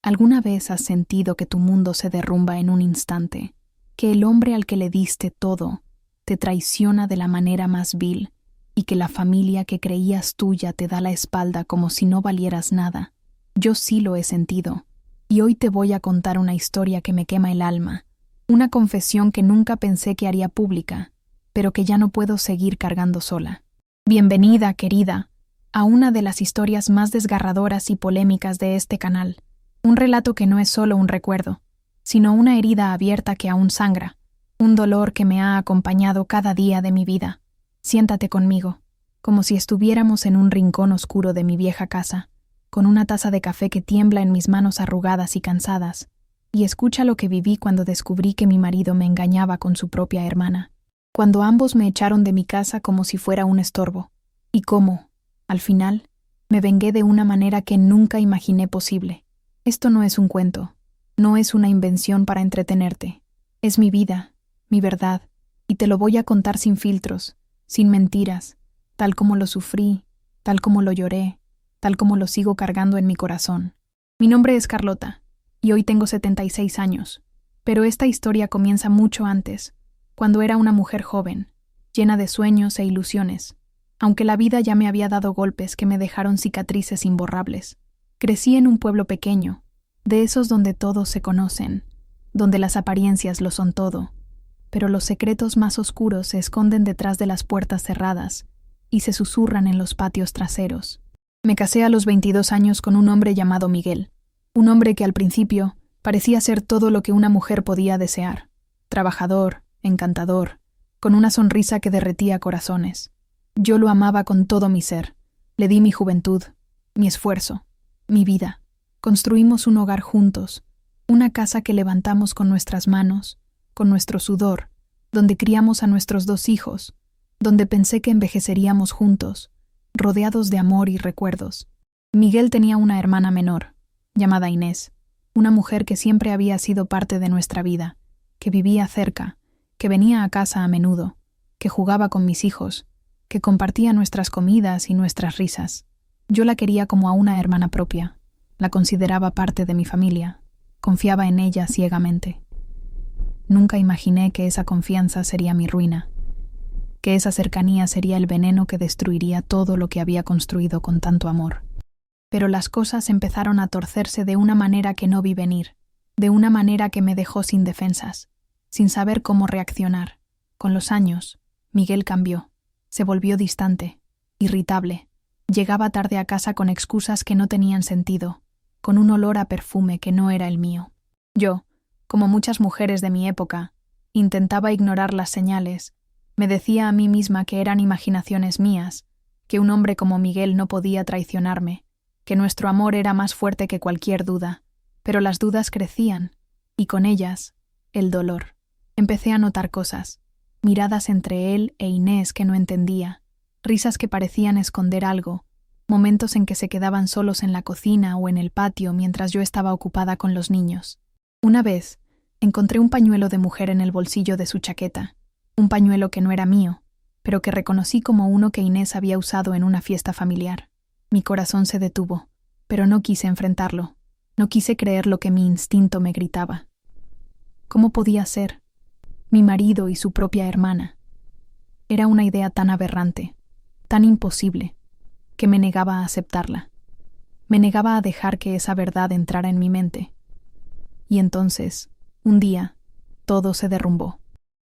¿Alguna vez has sentido que tu mundo se derrumba en un instante? Que el hombre al que le diste todo te traiciona de la manera más vil y que la familia que creías tuya te da la espalda como si no valieras nada? Yo sí lo he sentido, y hoy te voy a contar una historia que me quema el alma, una confesión que nunca pensé que haría pública, pero que ya no puedo seguir cargando sola. Bienvenida, querida, a una de las historias más desgarradoras y polémicas de este canal. Un relato que no es solo un recuerdo, sino una herida abierta que aún sangra, un dolor que me ha acompañado cada día de mi vida. Siéntate conmigo, como si estuviéramos en un rincón oscuro de mi vieja casa, con una taza de café que tiembla en mis manos arrugadas y cansadas, y escucha lo que viví cuando descubrí que mi marido me engañaba con su propia hermana, cuando ambos me echaron de mi casa como si fuera un estorbo, y cómo, al final, me vengué de una manera que nunca imaginé posible. Esto no es un cuento, no es una invención para entretenerte. Es mi vida, mi verdad, y te lo voy a contar sin filtros, sin mentiras, tal como lo sufrí, tal como lo lloré, tal como lo sigo cargando en mi corazón. Mi nombre es Carlota, y hoy tengo 76 años, pero esta historia comienza mucho antes, cuando era una mujer joven, llena de sueños e ilusiones, aunque la vida ya me había dado golpes que me dejaron cicatrices imborrables. Crecí en un pueblo pequeño, de esos donde todos se conocen, donde las apariencias lo son todo, pero los secretos más oscuros se esconden detrás de las puertas cerradas y se susurran en los patios traseros. Me casé a los 22 años con un hombre llamado Miguel, un hombre que al principio parecía ser todo lo que una mujer podía desear: trabajador, encantador, con una sonrisa que derretía corazones. Yo lo amaba con todo mi ser, le di mi juventud, mi esfuerzo, mi vida. Construimos un hogar juntos, una casa que levantamos con nuestras manos, con nuestro sudor, donde criamos a nuestros 2 hijos, donde pensé que envejeceríamos juntos, rodeados de amor y recuerdos. Miguel tenía una hermana menor, llamada Inés, una mujer que siempre había sido parte de nuestra vida, que vivía cerca, que venía a casa a menudo, que jugaba con mis hijos, que compartía nuestras comidas y nuestras risas. Yo la quería como a una hermana propia, la consideraba parte de mi familia, confiaba en ella ciegamente. Nunca imaginé que esa confianza sería mi ruina, que esa cercanía sería el veneno que destruiría todo lo que había construido con tanto amor. Pero las cosas empezaron a torcerse de una manera que no vi venir, de una manera que me dejó sin defensas, sin saber cómo reaccionar. Con los años, Miguel cambió, se volvió distante, irritable. Llegaba tarde a casa con excusas que no tenían sentido, con un olor a perfume que no era el mío. Yo, como muchas mujeres de mi época, intentaba ignorar las señales. Me decía a mí misma que eran imaginaciones mías, que un hombre como Miguel no podía traicionarme, que nuestro amor era más fuerte que cualquier duda. Pero las dudas crecían, y con ellas, el dolor. Empecé a notar cosas, miradas entre él e Inés que no entendía, risas que parecían esconder algo, momentos en que se quedaban solos en la cocina o en el patio mientras yo estaba ocupada con los niños. Una vez, encontré un pañuelo de mujer en el bolsillo de su chaqueta, un pañuelo que no era mío, pero que reconocí como uno que Inés había usado en una fiesta familiar. Mi corazón se detuvo, pero no quise enfrentarlo, no quise creer lo que mi instinto me gritaba. ¿Cómo podía ser? Mi marido y su propia hermana. Era una idea tan aberrante, tan imposible, que me negaba a aceptarla. Me negaba a dejar que esa verdad entrara en mi mente. Y entonces, un día, todo se derrumbó.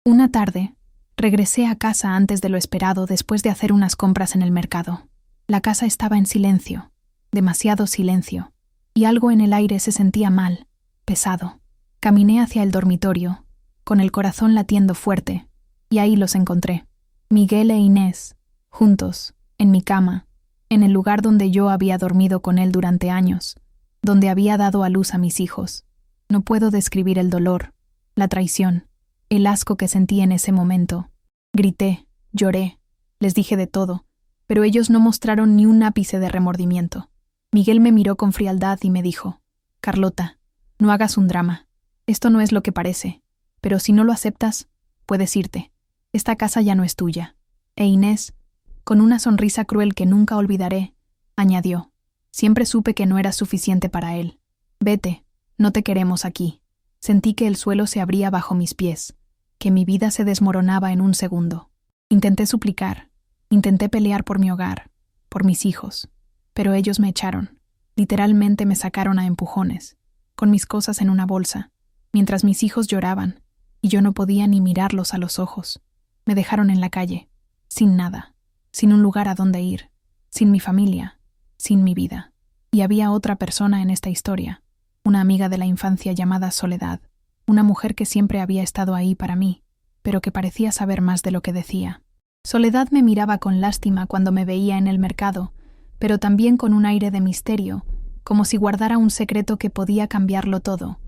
Una tarde, regresé a casa antes de lo esperado después de hacer unas compras en el mercado. La casa estaba en silencio, demasiado silencio, y algo en el aire se sentía mal, pesado. Caminé hacia el dormitorio, con el corazón latiendo fuerte, y ahí los encontré. Miguel e Inés, juntos, en mi cama, en el lugar donde yo había dormido con él durante años, donde había dado a luz a mis hijos. No puedo describir el dolor, la traición, el asco que sentí en ese momento. Grité, lloré, les dije de todo, pero ellos no mostraron ni un ápice de remordimiento. Miguel me miró con frialdad y me dijo: «Carlota, no hagas un drama. Esto no es lo que parece, pero si no lo aceptas, puedes irte. Esta casa ya no es tuya». E Inés, con una sonrisa cruel que nunca olvidaré, añadió: «Siempre supe que no eras suficiente para él. Vete, No te queremos aquí. Sentí que el suelo se abría bajo mis pies, que mi vida se desmoronaba en un segundo. Intenté suplicar, intenté pelear por mi hogar, por mis hijos, pero ellos me echaron. Literalmente me sacaron a empujones, con mis cosas en una bolsa, mientras mis hijos lloraban, y yo no podía ni mirarlos a los ojos. Me dejaron en la calle, sin nada, sin un lugar a donde ir, sin mi familia, sin mi vida. Y había otra persona en esta historia, una amiga de la infancia llamada Soledad, una mujer que siempre había estado ahí para mí, pero que parecía saber más de lo que decía. Soledad me miraba con lástima cuando me veía en el mercado, pero también con un aire de misterio, como si guardara un secreto que podía cambiarlo todo.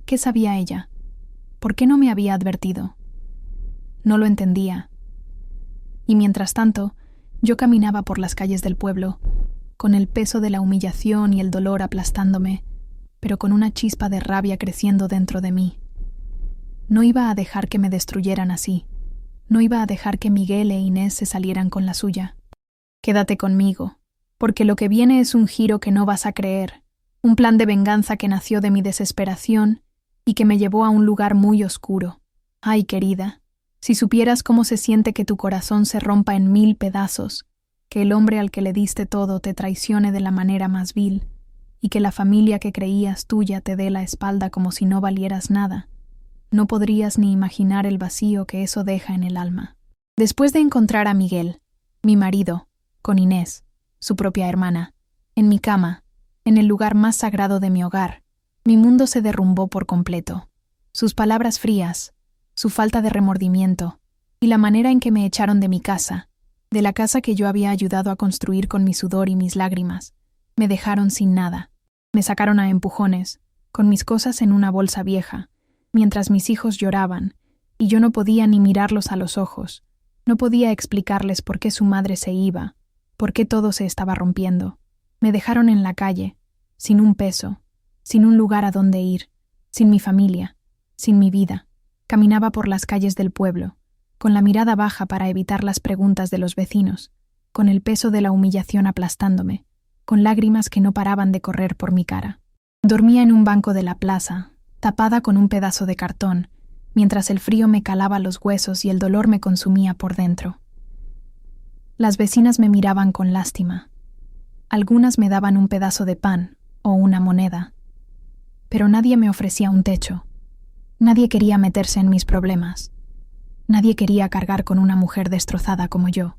¿Qué sabía ella? ¿Por qué no me había advertido? No lo entendía. Y mientras tanto, yo caminaba por las calles del pueblo, con el peso de la humillación y el dolor aplastándome, pero con una chispa de rabia creciendo dentro de mí. No iba a dejar que me destruyeran así. No iba a dejar que Miguel e Inés se salieran con la suya. Quédate conmigo, porque lo que viene es un giro que no vas a creer, un plan de venganza que nació de mi desesperación y que me llevó a un lugar muy oscuro. Ay, querida, si supieras cómo se siente que tu corazón se rompa en 1000 pedazos, que el hombre al que le diste todo te traicione de la manera más vil, y que la familia que creías tuya te dé la espalda como si no valieras nada, no podrías ni imaginar el vacío que eso deja en el alma. Después de encontrar a Miguel, mi marido, con Inés, su propia hermana, en mi cama, en el lugar más sagrado de mi hogar, mi mundo se derrumbó por completo. Sus palabras frías, su falta de remordimiento, y la manera en que me echaron de mi casa, de la casa que yo había ayudado a construir con mi sudor y mis lágrimas, me dejaron sin nada. Me sacaron a empujones, con mis cosas en una bolsa vieja, mientras mis hijos lloraban, y yo no podía ni mirarlos a los ojos. No podía explicarles por qué su madre se iba, por qué todo se estaba rompiendo. Me dejaron en la calle, sin un peso, sin un lugar a donde ir, sin mi familia, sin mi vida. Caminaba por las calles del pueblo, con la mirada baja para evitar las preguntas de los vecinos, con el peso de la humillación aplastándome, con lágrimas que no paraban de correr por mi cara. Dormía en un banco de la plaza, tapada con un pedazo de cartón, mientras el frío me calaba los huesos y el dolor me consumía por dentro. Las vecinas me miraban con lástima. Algunas me daban un pedazo de pan o una moneda, pero nadie me ofrecía un techo. Nadie quería meterse en mis problemas. Nadie quería cargar con una mujer destrozada como yo.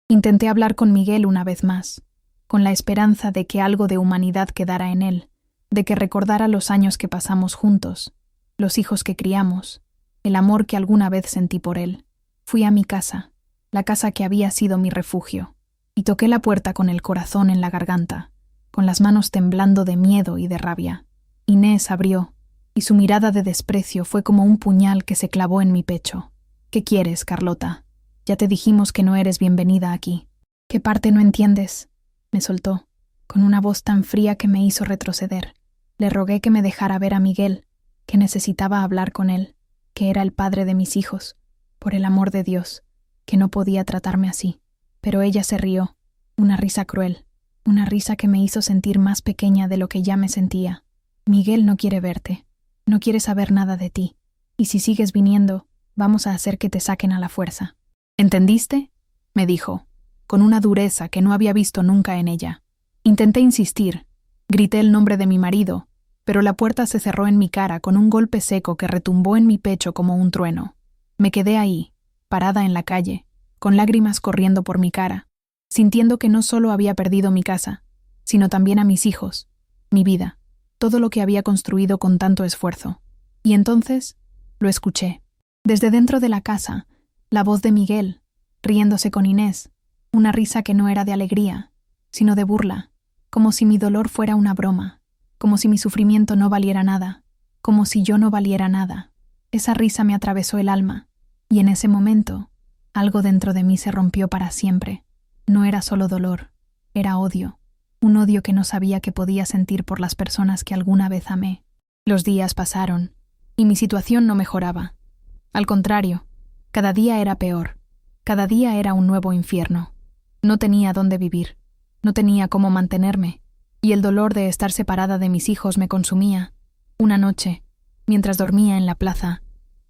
Intenté hablar con Miguel una vez más, con la esperanza de que algo de humanidad quedara en él, de que recordara los años que pasamos juntos, los hijos que criamos, el amor que alguna vez sentí por él. Fui a mi casa, la casa que había sido mi refugio, y toqué la puerta con el corazón en la garganta, con las manos temblando de miedo y de rabia. Inés abrió, y su mirada de desprecio fue como un puñal que se clavó en mi pecho. ¿Qué quieres, Carlota? Ya te dijimos que no eres bienvenida aquí. ¿Qué parte no entiendes? Me soltó, con una voz tan fría que me hizo retroceder. Le rogué que me dejara ver a Miguel, que necesitaba hablar con él, que era el padre de mis hijos, por el amor de Dios, que no podía tratarme así. Pero ella se rió, una risa cruel, una risa que me hizo sentir más pequeña de lo que ya me sentía. Miguel no quiere verte, no quiere saber nada de ti, y si sigues viniendo, vamos a hacer que te saquen a la fuerza. ¿Entendiste? Me dijo, con una dureza que no había visto nunca en ella. Intenté insistir, grité el nombre de mi marido, pero la puerta se cerró en mi cara con un golpe seco que retumbó en mi pecho como un trueno. Me quedé ahí, parada en la calle, con lágrimas corriendo por mi cara, sintiendo que no solo había perdido mi casa, sino también a mis hijos, mi vida, todo lo que había construido con tanto esfuerzo. Y entonces lo escuché. Desde dentro de la casa, la voz de Miguel, riéndose con Inés, una risa que no era de alegría, sino de burla, como si mi dolor fuera una broma, como si mi sufrimiento no valiera nada, como si yo no valiera nada. Esa risa me atravesó el alma, y en ese momento, algo dentro de mí se rompió para siempre. No era solo dolor, era odio, un odio que no sabía que podía sentir por las personas que alguna vez amé. Los días pasaron, y mi situación no mejoraba. Al contrario, cada día era peor, cada día era un nuevo infierno. No tenía dónde vivir, no tenía cómo mantenerme, y el dolor de estar separada de mis hijos me consumía. Una noche, mientras dormía en la plaza,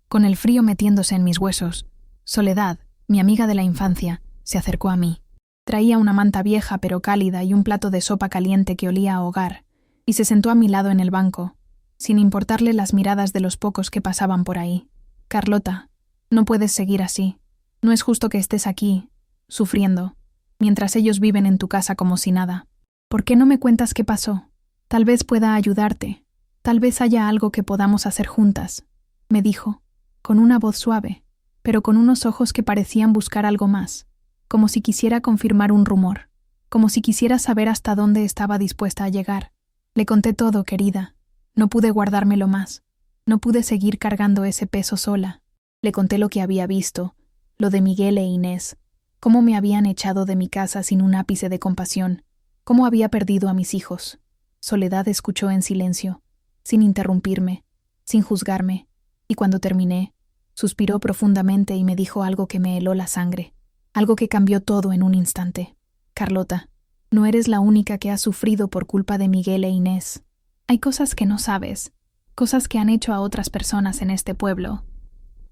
con el frío metiéndose en mis huesos, Soledad, mi amiga de la infancia, se acercó a mí. Traía una manta vieja pero cálida y un plato de sopa caliente que olía a hogar, y se sentó a mi lado en el banco, sin importarle las miradas de los pocos que pasaban por ahí. Carlota, no puedes seguir así. No es justo que estés aquí, sufriendo, mientras ellos viven en tu casa como si nada. ¿Por qué no me cuentas qué pasó? Tal vez pueda ayudarte. Tal vez haya algo que podamos hacer juntas, me dijo, con una voz suave, pero con unos ojos que parecían buscar algo más, como si quisiera confirmar un rumor, como si quisiera saber hasta dónde estaba dispuesta a llegar. Le conté todo, querida. No pude guardármelo más. No pude seguir cargando ese peso sola. Le conté lo que había visto, lo de Miguel e Inés, cómo me habían echado de mi casa sin un ápice de compasión, cómo había perdido a mis hijos. Soledad escuchó en silencio, sin interrumpirme, sin juzgarme, y cuando terminé, suspiró profundamente y me dijo algo que me heló la sangre, algo que cambió todo en un instante. Carlota, no eres la única que ha sufrido por culpa de Miguel e Inés. Hay cosas que no sabes, cosas que han hecho a otras personas en este pueblo,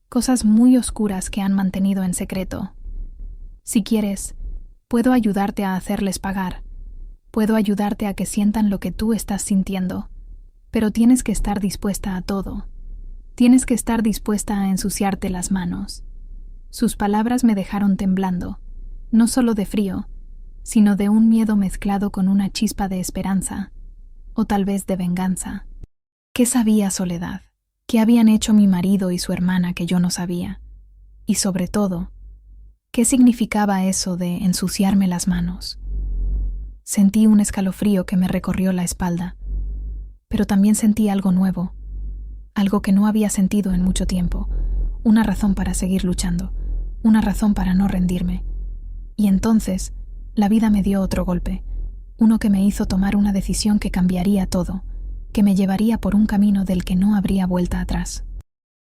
cosas muy oscuras que han mantenido en secreto. Si quieres, puedo ayudarte a hacerles pagar. Puedo ayudarte a que sientan lo que tú estás sintiendo, pero tienes que estar dispuesta a todo. Tienes que estar dispuesta a ensuciarte las manos. Sus palabras me dejaron temblando, no solo de frío, sino de un miedo mezclado con una chispa de esperanza, o tal vez de venganza. ¿Qué sabía Soledad? ¿Qué habían hecho mi marido y su hermana que yo no sabía? Y sobre todo, ¿qué significaba eso de ensuciarme las manos? Sentí un escalofrío que me recorrió la espalda, pero también sentí algo nuevo, algo que no había sentido en mucho tiempo, una razón para seguir luchando, una razón para no rendirme. Y entonces, la vida me dio otro golpe, uno que me hizo tomar una decisión que cambiaría todo, que me llevaría por un camino del que no habría vuelta atrás.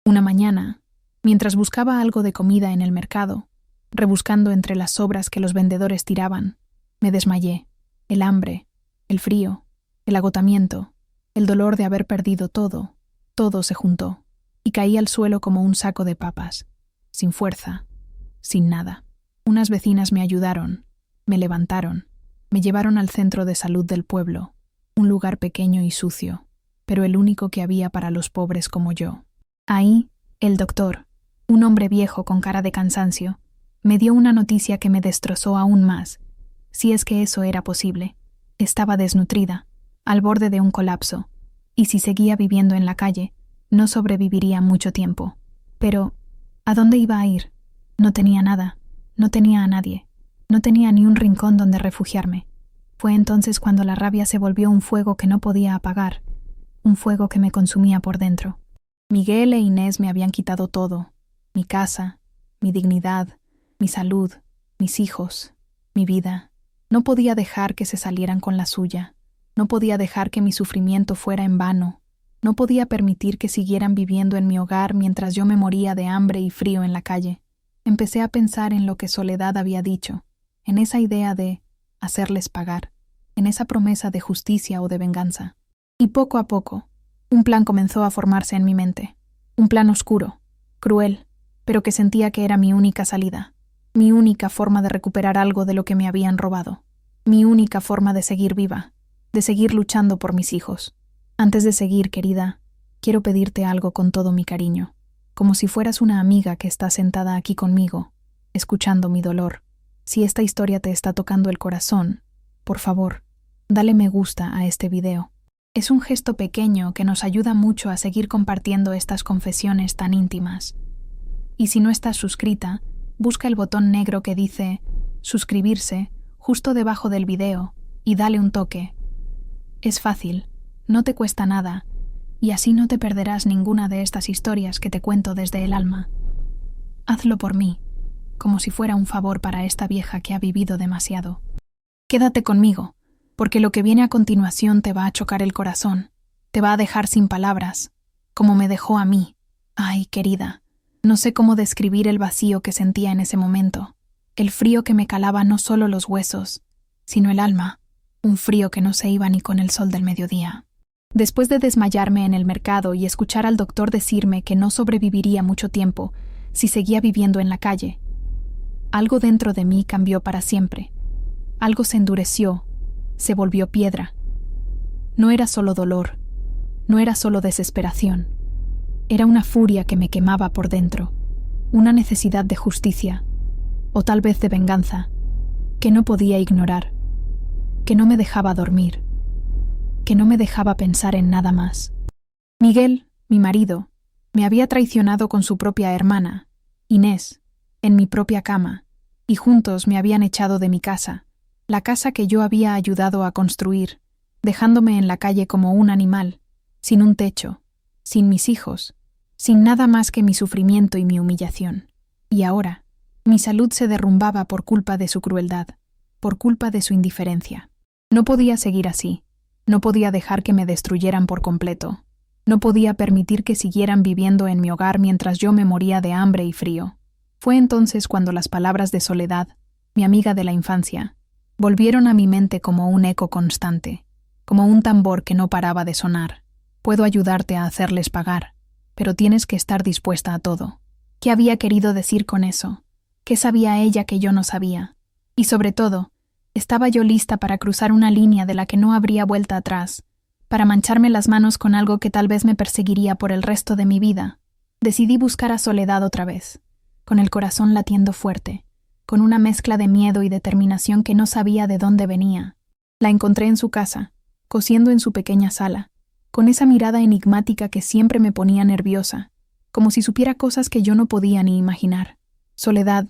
Una mañana, mientras buscaba algo de comida en el mercado, rebuscando entre las sobras que los vendedores tiraban, me desmayé. El hambre, el frío, el agotamiento, el dolor de haber perdido todo, todo se juntó, y caí al suelo como un saco de papas, sin fuerza, sin nada. Unas vecinas me ayudaron, me levantaron, me llevaron al centro de salud del pueblo, un lugar pequeño y sucio, pero el único que había para los pobres como yo. Ahí, el doctor, un hombre viejo con cara de cansancio, me dio una noticia que me destrozó aún más, si es que eso era posible. Estaba desnutrida, al borde de un colapso, y si seguía viviendo en la calle, no sobreviviría mucho tiempo. Pero, ¿a dónde iba a ir? No tenía nada, no tenía a nadie, no tenía ni un rincón donde refugiarme. Fue entonces cuando la rabia se volvió un fuego que no podía apagar, un fuego que me consumía por dentro. Miguel e Inés me habían quitado todo, mi casa, mi dignidad, mi salud, mis hijos, mi vida. No podía dejar que se salieran con la suya, no podía dejar que mi sufrimiento fuera en vano, no podía permitir que siguieran viviendo en mi hogar mientras yo me moría de hambre y frío en la calle. Empecé a pensar en lo que Soledad había dicho, en esa idea de hacerles pagar, en esa promesa de justicia o de venganza. Y poco a poco, un plan comenzó a formarse en mi mente, un plan oscuro, cruel, pero que sentía que era mi única salida, mi única forma de recuperar algo de lo que me habían robado, mi única forma de seguir viva, de seguir luchando por mis hijos. Antes de seguir, querida, quiero pedirte algo con todo mi cariño, como si fueras una amiga que está sentada aquí conmigo, escuchando mi dolor. Si esta historia te está tocando el corazón, por favor, dale me gusta a este video. Es un gesto pequeño que nos ayuda mucho a seguir compartiendo estas confesiones tan íntimas. Y si no estás suscrita, busca el botón negro que dice suscribirse justo debajo del video y dale un toque. Es fácil, no te cuesta nada, y así no te perderás ninguna de estas historias que te cuento desde el alma. Hazlo por mí, como si fuera un favor para esta vieja que ha vivido demasiado. Quédate conmigo, porque lo que viene a continuación te va a chocar el corazón, te va a dejar sin palabras, como me dejó a mí. Ay, querida, no sé cómo describir el vacío que sentía en ese momento, el frío que me calaba no solo los huesos, sino el alma, un frío que no se iba ni con el sol del mediodía. Después de desmayarme en el mercado y escuchar al doctor decirme que no sobreviviría mucho tiempo si seguía viviendo en la calle, algo dentro de mí cambió para siempre. Algo se endureció, se volvió piedra. No era solo dolor, no era solo desesperación. Era una furia que me quemaba por dentro, una necesidad de justicia, o tal vez de venganza, que no podía ignorar, que no me dejaba dormir, que no me dejaba pensar en nada más. Miguel, mi marido, me había traicionado con su propia hermana, Inés, en mi propia cama, y juntos me habían echado de mi casa, la casa que yo había ayudado a construir, dejándome en la calle como un animal, sin un techo, sin mis hijos, sin nada más que mi sufrimiento y mi humillación. Y ahora, mi salud se derrumbaba por culpa de su crueldad, por culpa de su indiferencia. No podía seguir así, no podía dejar que me destruyeran por completo, no podía permitir que siguieran viviendo en mi hogar mientras yo me moría de hambre y frío. Fue entonces cuando las palabras de Soledad, mi amiga de la infancia, volvieron a mi mente como un eco constante, como un tambor que no paraba de sonar. Puedo ayudarte a hacerles pagar, pero tienes que estar dispuesta a todo. ¿Qué había querido decir con eso? ¿Qué sabía ella que yo no sabía? Y sobre todo, estaba yo lista para cruzar una línea de la que no habría vuelta atrás, para mancharme las manos con algo que tal vez me perseguiría por el resto de mi vida. Decidí buscar a Soledad otra vez, con el corazón latiendo fuerte, con una mezcla de miedo y determinación que no sabía de dónde venía. La encontré en su casa, cosiendo en su pequeña sala, con esa mirada enigmática que siempre me ponía nerviosa, como si supiera cosas que yo no podía ni imaginar. Soledad,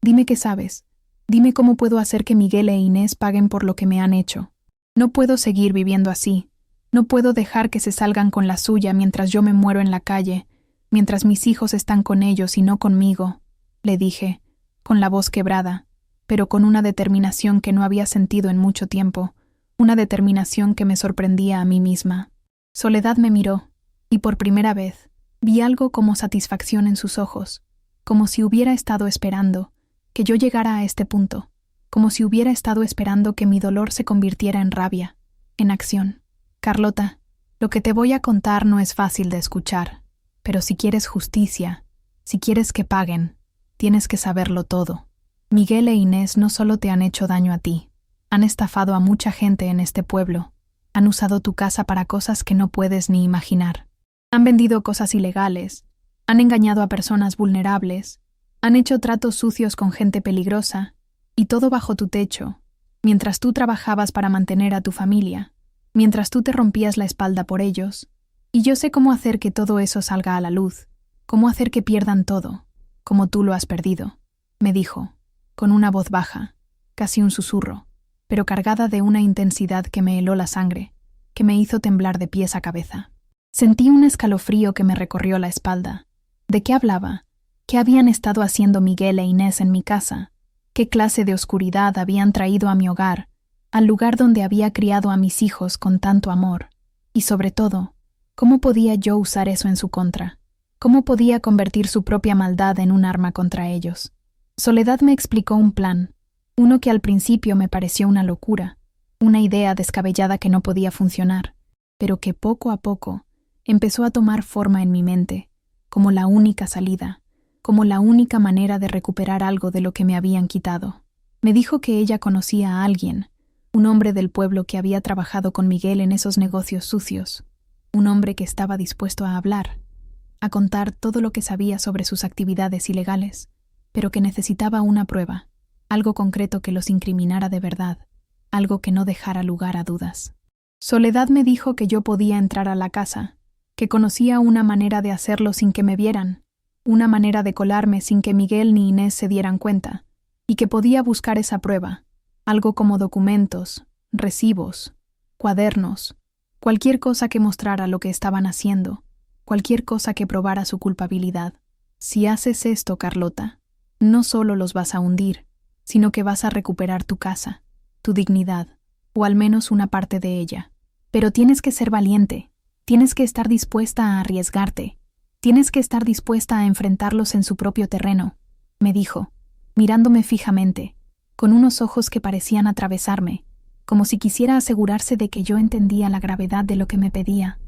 dime qué sabes. Dime cómo puedo hacer que Miguel e Inés paguen por lo que me han hecho. No puedo seguir viviendo así. No puedo dejar que se salgan con la suya mientras yo me muero en la calle, mientras mis hijos están con ellos y no conmigo, le dije, con la voz quebrada, pero con una determinación que no había sentido en mucho tiempo, una determinación que me sorprendía a mí misma. Soledad me miró, y por primera vez vi algo como satisfacción en sus ojos, como si hubiera estado esperando que yo llegara a este punto, como si hubiera estado esperando que mi dolor se convirtiera en rabia, en acción. Carlota, lo que te voy a contar no es fácil de escuchar, pero si quieres justicia, si quieres que paguen, tienes que saberlo todo. Miguel e Inés no solo te han hecho daño a ti, han estafado a mucha gente en este pueblo, han usado tu casa para cosas que no puedes ni imaginar. Han vendido cosas ilegales, han engañado a personas vulnerables, han hecho tratos sucios con gente peligrosa, y todo bajo tu techo, mientras tú trabajabas para mantener a tu familia, mientras tú te rompías la espalda por ellos. Y yo sé cómo hacer que todo eso salga a la luz, cómo hacer que pierdan todo, como tú lo has perdido, me dijo, con una voz baja, casi un susurro, pero cargada de una intensidad que me heló la sangre, que me hizo temblar de pies a cabeza. Sentí un escalofrío que me recorrió la espalda. ¿De qué hablaba? ¿Qué habían estado haciendo Miguel e Inés en mi casa? ¿Qué clase de oscuridad habían traído a mi hogar, al lugar donde había criado a mis hijos con tanto amor? Y sobre todo, ¿cómo podía yo usar eso en su contra? ¿Cómo podía convertir su propia maldad en un arma contra ellos? Soledad me explicó un plan, uno que al principio me pareció una locura, una idea descabellada que no podía funcionar, pero que poco a poco empezó a tomar forma en mi mente, como la única salida, como la única manera de recuperar algo de lo que me habían quitado. Me dijo que ella conocía a alguien, un hombre del pueblo que había trabajado con Miguel en esos negocios sucios, un hombre que estaba dispuesto a hablar, a contar todo lo que sabía sobre sus actividades ilegales, pero que necesitaba una prueba, algo concreto que los incriminara de verdad, algo que no dejara lugar a dudas. Soledad me dijo que yo podía entrar a la casa, que conocía una manera de hacerlo sin que me vieran, una manera de colarme sin que Miguel ni Inés se dieran cuenta, y que podía buscar esa prueba, algo como documentos, recibos, cuadernos, cualquier cosa que mostrara lo que estaban haciendo, cualquier cosa que probara su culpabilidad. Si haces esto, Carlota, no solo los vas a hundir, sino que vas a recuperar tu casa, tu dignidad, o al menos una parte de ella. Pero tienes que ser valiente, tienes que estar dispuesta a arriesgarte, tienes que estar dispuesta a enfrentarlos en su propio terreno, me dijo, mirándome fijamente, con unos ojos que parecían atravesarme, como si quisiera asegurarse de que yo entendía la gravedad de lo que me pedía,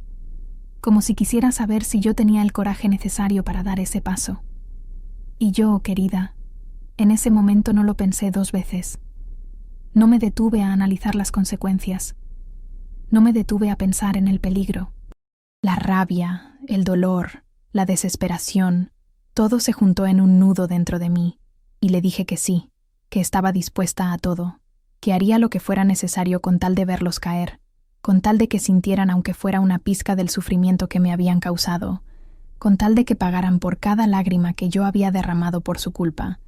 como si quisiera saber si yo tenía el coraje necesario para dar ese paso. Y yo, querida, en ese momento no lo pensé 2 veces. No me detuve a analizar las consecuencias. No me detuve a pensar en el peligro. La rabia, el dolor, la desesperación, todo se juntó en un nudo dentro de mí, y le dije que sí, que estaba dispuesta a todo, que haría lo que fuera necesario con tal de verlos caer, con tal de que sintieran aunque fuera una pizca del sufrimiento que me habían causado, con tal de que pagaran por cada lágrima que yo había derramado por su culpa.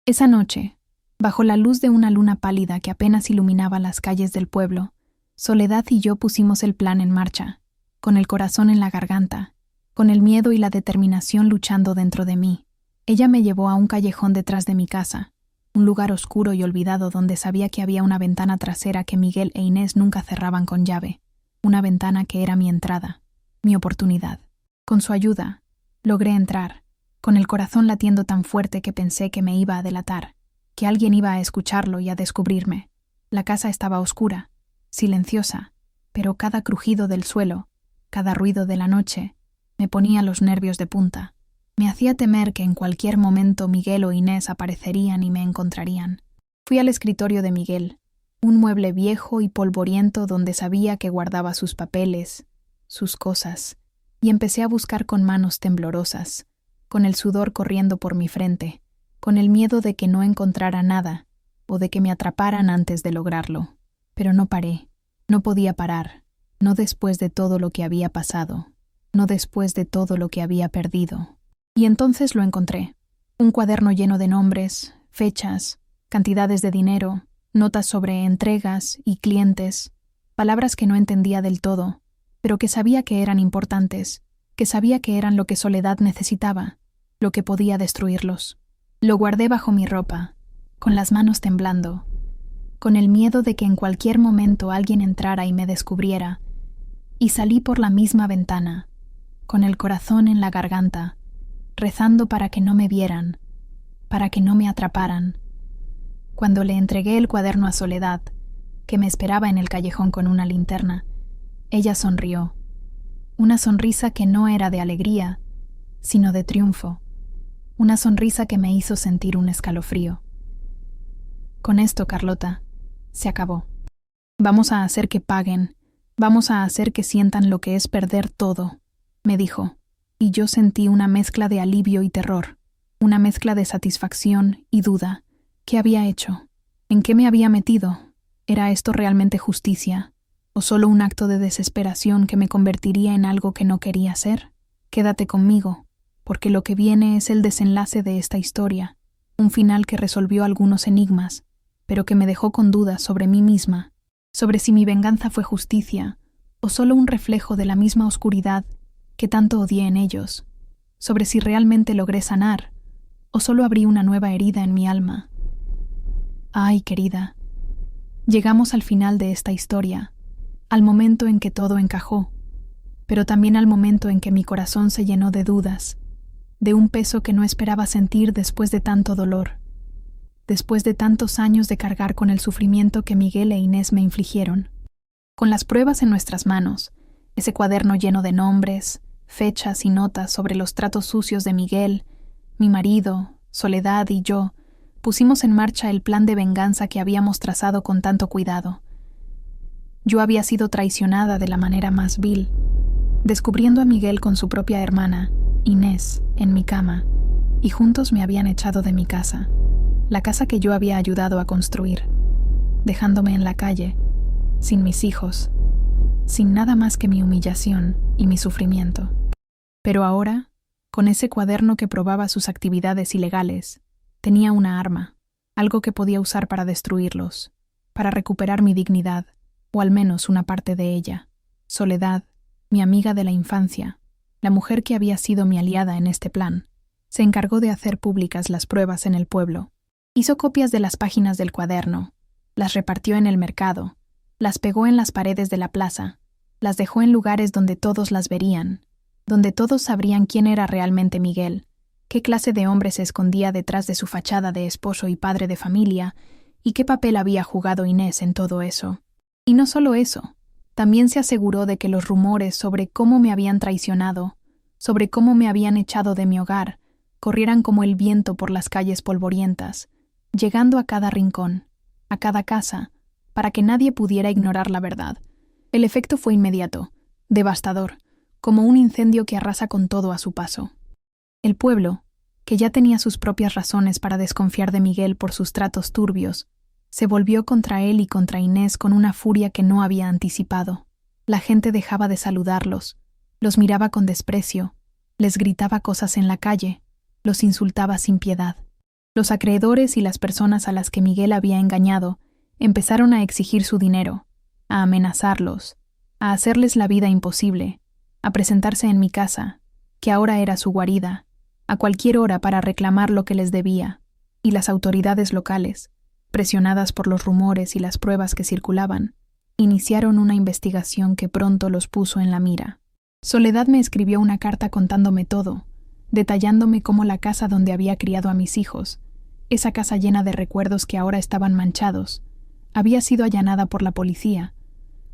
Esa noche, bajo la luz de una luna pálida que apenas iluminaba las calles del pueblo, Soledad y yo pusimos el plan en marcha, con el corazón en la garganta, con el miedo y la determinación luchando dentro de mí. Ella me llevó a un callejón detrás de mi casa, un lugar oscuro y olvidado donde sabía que había una ventana trasera que Miguel e Inés nunca cerraban con llave, una ventana que era mi entrada, mi oportunidad. Con su ayuda, logré entrar, con el corazón latiendo tan fuerte que pensé que me iba a delatar, que alguien iba a escucharlo y a descubrirme. La casa estaba oscura, silenciosa, pero cada crujido del suelo, cada ruido de la noche, me ponía los nervios de punta. Me hacía temer que en cualquier momento Miguel o Inés aparecerían y me encontrarían. Fui al escritorio de Miguel, un mueble viejo y polvoriento donde sabía que guardaba sus papeles, sus cosas, y empecé a buscar con manos temblorosas, con el sudor corriendo por mi frente, con el miedo de que no encontrara nada o de que me atraparan antes de lograrlo. Pero no paré, no podía parar, no después de todo lo que había pasado, no después de todo lo que había perdido. Y entonces lo encontré, un cuaderno lleno de nombres, fechas, cantidades de dinero, notas sobre entregas y clientes, palabras que no entendía del todo, pero que sabía que eran importantes, que sabía que eran lo que Soledad necesitaba, lo que podía destruirlos. Lo guardé bajo mi ropa, con las manos temblando, con el miedo de que en cualquier momento alguien entrara y me descubriera, y salí por la misma ventana, con el corazón en la garganta, rezando para que no me vieran, para que no me atraparan. Cuando le entregué el cuaderno a Soledad, que me esperaba en el callejón con una linterna, ella sonrió, una sonrisa que no era de alegría, sino de triunfo, una sonrisa que me hizo sentir un escalofrío. Con esto, Carlota, se acabó. Vamos a hacer que paguen, vamos a hacer que sientan lo que es perder todo, me dijo. Y yo sentí una mezcla de alivio y terror, una mezcla de satisfacción y duda. ¿Qué había hecho? ¿En qué me había metido? ¿Era esto realmente justicia? ¿O solo un acto de desesperación que me convertiría en algo que no quería ser? Quédate conmigo, porque lo que viene es el desenlace de esta historia, un final que resolvió algunos enigmas, pero que me dejó con dudas sobre mí misma, sobre si mi venganza fue justicia, o solo un reflejo de la misma oscuridad que tanto odié en ellos, sobre si realmente logré sanar, o solo abrí una nueva herida en mi alma. Ay, querida, llegamos al final de esta historia, al momento en que todo encajó, pero también al momento en que mi corazón se llenó de dudas, de un peso que no esperaba sentir después de tanto dolor, después de tantos años de cargar con el sufrimiento que Miguel e Inés me infligieron. Con las pruebas en nuestras manos, ese cuaderno lleno de nombres, fechas y notas sobre los tratos sucios de Miguel, mi marido, Soledad y yo, pusimos en marcha el plan de venganza que habíamos trazado con tanto cuidado. Yo había sido traicionada de la manera más vil, descubriendo a Miguel con su propia hermana, Inés, en mi cama, y juntos me habían echado de mi casa, la casa que yo había ayudado a construir, dejándome en la calle, sin mis hijos, sin nada más que mi humillación y mi sufrimiento. Pero ahora, con ese cuaderno que probaba sus actividades ilegales, tenía una arma, algo que podía usar para destruirlos, para recuperar mi dignidad, o al menos una parte de ella. Soledad, mi amiga de la infancia, la mujer que había sido mi aliada en este plan, se encargó de hacer públicas las pruebas en el pueblo. Hizo copias de las páginas del cuaderno, las repartió en el mercado, las pegó en las paredes de la plaza, las dejó en lugares donde todos las verían, donde todos sabrían quién era realmente Miguel, qué clase de hombre se escondía detrás de su fachada de esposo y padre de familia, y qué papel había jugado Inés en todo eso. Y no solo eso, también se aseguró de que los rumores sobre cómo me habían traicionado, sobre cómo me habían echado de mi hogar, corrieran como el viento por las calles polvorientas, llegando a cada rincón, a cada casa, para que nadie pudiera ignorar la verdad. El efecto fue inmediato, devastador, como un incendio que arrasa con todo a su paso. El pueblo, que ya tenía sus propias razones para desconfiar de Miguel por sus tratos turbios, se volvió contra él y contra Inés con una furia que no había anticipado. La gente dejaba de saludarlos, los miraba con desprecio, les gritaba cosas en la calle, los insultaba sin piedad. Los acreedores y las personas a las que Miguel había engañado empezaron a exigir su dinero, a amenazarlos, a hacerles la vida imposible, a presentarse en mi casa, que ahora era su guarida, a cualquier hora para reclamar lo que les debía, y las autoridades locales, presionadas por los rumores y las pruebas que circulaban, iniciaron una investigación que pronto los puso en la mira. Soledad me escribió una carta contándome todo, detallándome cómo la casa donde había criado a mis hijos, esa casa llena de recuerdos que ahora estaban manchados, había sido allanada por la policía,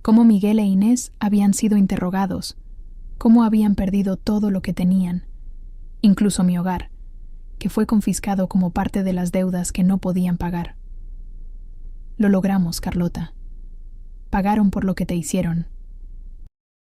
cómo Miguel e Inés habían sido interrogados, cómo habían perdido todo lo que tenían, incluso mi hogar, que fue confiscado como parte de las deudas que no podían pagar. Lo logramos, Carlota. Pagaron por lo que te hicieron.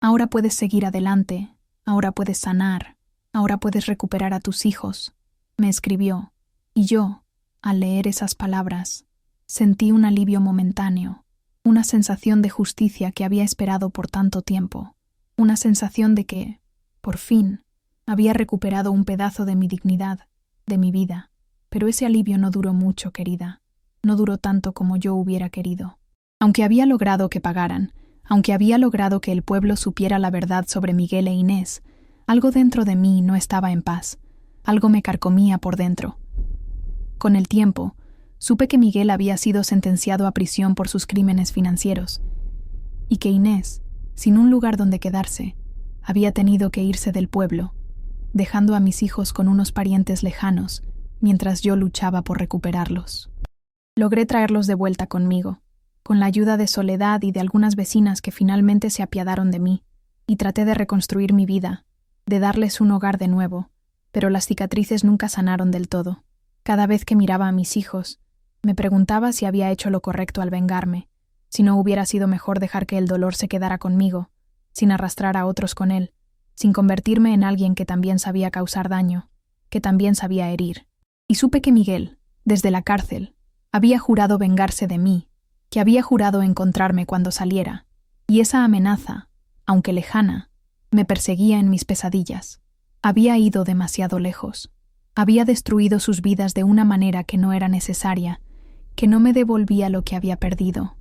Ahora puedes seguir adelante, ahora puedes sanar, ahora puedes recuperar a tus hijos, me escribió, y yo, al leer esas palabras, sentí un alivio momentáneo, una sensación de justicia que había esperado por tanto tiempo, una sensación de que, por fin, había recuperado un pedazo de mi dignidad, de mi vida. Pero ese alivio no duró mucho, querida. No duró tanto como yo hubiera querido. Aunque había logrado que pagaran, aunque había logrado que el pueblo supiera la verdad sobre Miguel e Inés, algo dentro de mí no estaba en paz. Algo me carcomía por dentro. Con el tiempo, supe que Miguel había sido sentenciado a prisión por sus crímenes financieros, y que Inés, sin un lugar donde quedarse, había tenido que irse del pueblo, dejando a mis hijos con unos parientes lejanos, mientras yo luchaba por recuperarlos. Logré traerlos de vuelta conmigo, con la ayuda de Soledad y de algunas vecinas que finalmente se apiadaron de mí, y traté de reconstruir mi vida, de darles un hogar de nuevo, pero las cicatrices nunca sanaron del todo. Cada vez que miraba a mis hijos, me preguntaba si había hecho lo correcto al vengarme, si no hubiera sido mejor dejar que el dolor se quedara conmigo, sin arrastrar a otros con él, sin convertirme en alguien que también sabía causar daño, que también sabía herir. Y supe que Miguel, desde la cárcel, había jurado vengarse de mí, que había jurado encontrarme cuando saliera, y esa amenaza, aunque lejana, me perseguía en mis pesadillas. Había ido demasiado lejos. Había destruido sus vidas de una manera que no era necesaria, que no me devolvía lo que había perdido.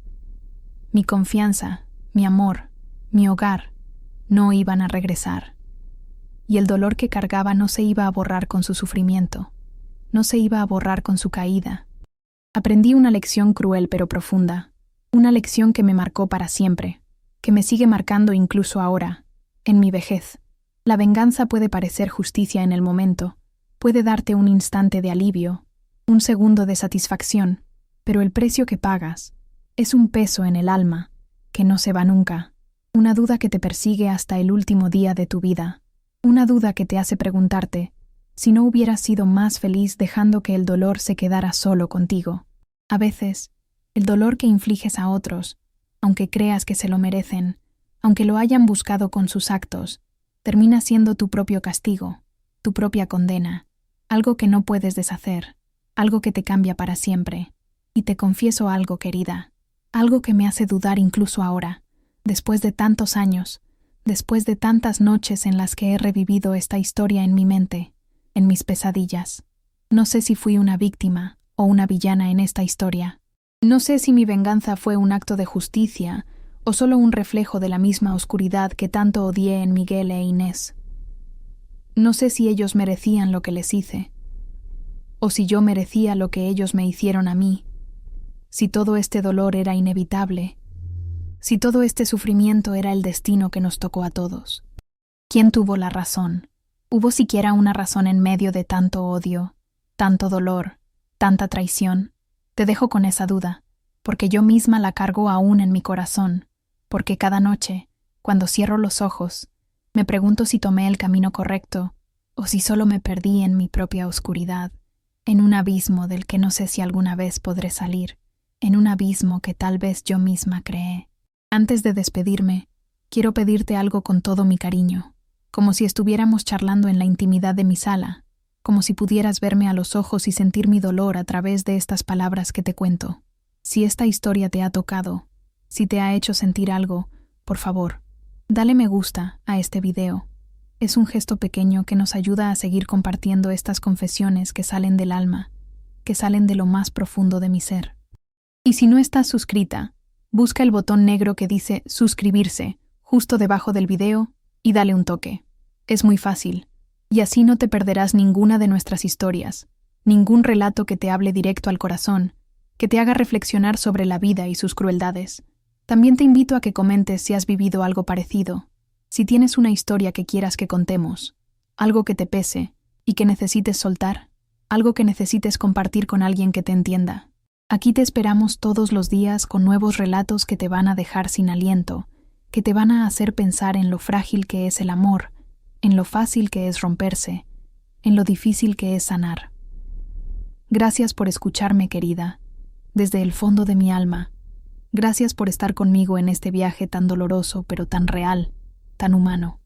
Mi confianza, mi amor, mi hogar, no iban a regresar. Y el dolor que cargaba no se iba a borrar con su sufrimiento, no se iba a borrar con su caída. Aprendí una lección cruel pero profunda, una lección que me marcó para siempre, que me sigue marcando incluso ahora, en mi vejez. La venganza puede parecer justicia en el momento, puede darte un instante de alivio, un segundo de satisfacción, pero el precio que pagas es un peso en el alma que no se va nunca, una duda que te persigue hasta el último día de tu vida, una duda que te hace preguntarte si no hubieras sido más feliz dejando que el dolor se quedara solo contigo. A veces, el dolor que infliges a otros, aunque creas que se lo merecen, aunque lo hayan buscado con sus actos, termina siendo tu propio castigo, tu propia condena, algo que no puedes deshacer, algo que te cambia para siempre. Y te confieso algo, querida, algo que me hace dudar incluso ahora, después de tantos años, después de tantas noches en las que he revivido esta historia en mi mente, en mis pesadillas. No sé si fui una víctima o una villana en esta historia. No sé si mi venganza fue un acto de justicia o solo un reflejo de la misma oscuridad que tanto odié en Miguel e Inés. No sé si ellos merecían lo que les hice, o si yo merecía lo que ellos me hicieron a mí, si todo este dolor era inevitable, si todo este sufrimiento era el destino que nos tocó a todos. ¿Quién tuvo la razón? ¿Hubo siquiera una razón en medio de tanto odio, tanto dolor, tanta traición? Te dejo con esa duda. porque yo misma la cargo aún en mi corazón, porque cada noche, cuando cierro los ojos, me pregunto si tomé el camino correcto o si solo me perdí en mi propia oscuridad, en un abismo del que no sé si alguna vez podré salir, en un abismo que tal vez yo misma creé. Antes de despedirme, quiero pedirte algo con todo mi cariño, como si estuviéramos charlando en la intimidad de mi sala, como si pudieras verme a los ojos y sentir mi dolor a través de estas palabras que te cuento. Si esta historia te ha tocado, si te ha hecho sentir algo, por favor, dale me gusta a este video. Es un gesto pequeño que nos ayuda a seguir compartiendo estas confesiones que salen del alma, que salen de lo más profundo de mi ser. Y si no estás suscrita, busca el botón negro que dice suscribirse justo debajo del video y dale un toque. Es muy fácil, y así no te perderás ninguna de nuestras historias, ningún relato que te hable directo al corazón, que te haga reflexionar sobre la vida y sus crueldades. También te invito a que comentes si has vivido algo parecido, si tienes una historia que quieras que contemos, algo que te pese y que necesites soltar, algo que necesites compartir con alguien que te entienda. Aquí te esperamos todos los días con nuevos relatos que te van a dejar sin aliento, que te van a hacer pensar en lo frágil que es el amor, en lo fácil que es romperse, en lo difícil que es sanar. Gracias por escucharme, querida, desde el fondo de mi alma. Gracias por estar conmigo en este viaje tan doloroso pero tan real, tan humano.